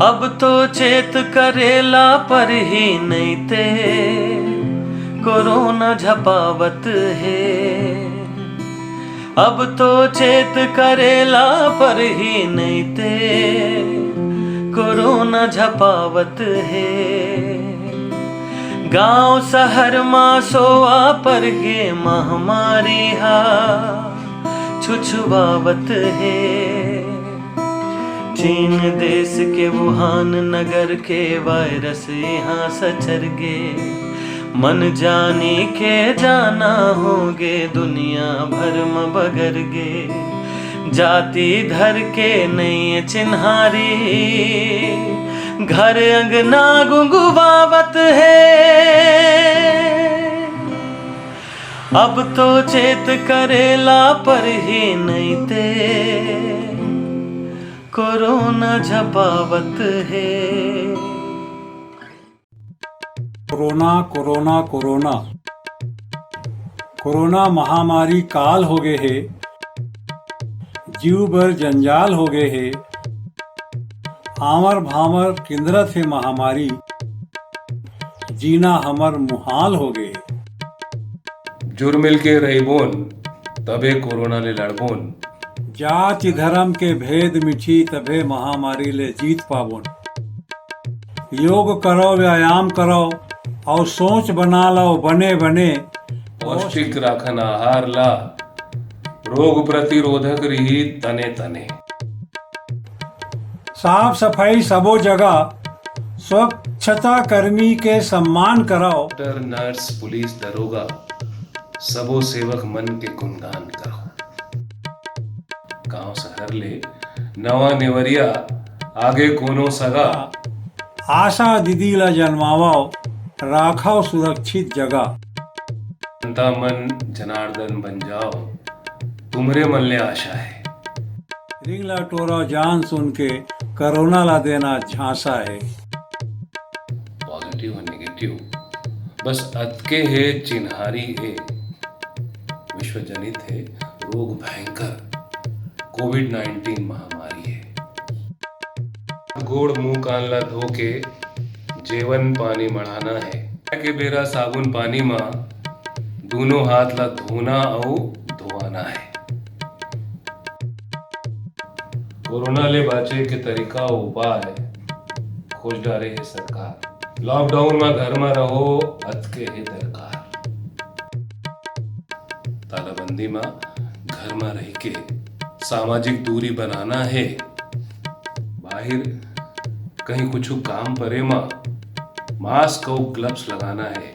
अब तो चेत करेला पर ही नहीं ते कोरोना झपावत है। अब तो चेत करेला पर ही नहीं ते कोरोना झपावत है। गांव शहर मासोआ पर गे महामारी हा छुछुआवत है। चीन देश के वुहान नगर के वायरस यहाँ सचर गे। मन जानी के जाना होगे दुनिया भर में बगर गे। जाति धर के नहीं चिन्हारी घर अंगना गुंगुवावत है। अब तो चेत करेला पर ही नहीं ते कोरोना झपावत है। कोरोना कोरोना कोरोना कोरोना महामारी काल हो गए है। जीव भर जंजाल हो गए है। आमर भामर किंदरत है महामारी। जीना हमर मुहाल हो गए। जुर मिल के रहीबोन तबे कोरोना ले लड़बोन। जाति धर्म के भेद मिठी तबे महामारी ले जीत पाबोन। योग करो व्यायाम करो और सोच बना लो बने बने। पौष्टिक राखन आहार ला रोग प्रतिरोधक रही तने तने। साफ सफाई सबो जगह। स्वच्छता कर्मी के सम्मान कराओ। डॉक्टर नर्स पुलिस दरोगा सबो सेवक मन के गुणगान करो। गांव शहर ले नवा नेवरिया आगे कोनो सगा। आशा दीदी ला जन्मावाओ राखाओ सुरक्षित जगह। जनता मन जनार्दन बन जाओ तुमरे मन ले आशा है। रिंग ला टोरा जान सुन के कोरोना ला देना झांसा है। पॉजिटिव और नेगेटिव बस अतके है चिन्हारी है। विश्व जनित है रोग भयंकर कोविड-19 महामारी है। गोड़ मुंह कान ला धो के जेवन पानी मढ़ाना है। के बेरा साबुन पानी मा दोनों हाथ ला धोना और धोआना है। कोरोना ले बाचे के तरीका और उपाय खोज डाले है सरकार। लॉकडाउन में घर में रहो अतके है दरकार। तालाबंदी में घर में रह के सामाजिक दूरी बनाना है। बाहर कहीं कुछ काम परे मास्क और ग्लव्स लगाना है।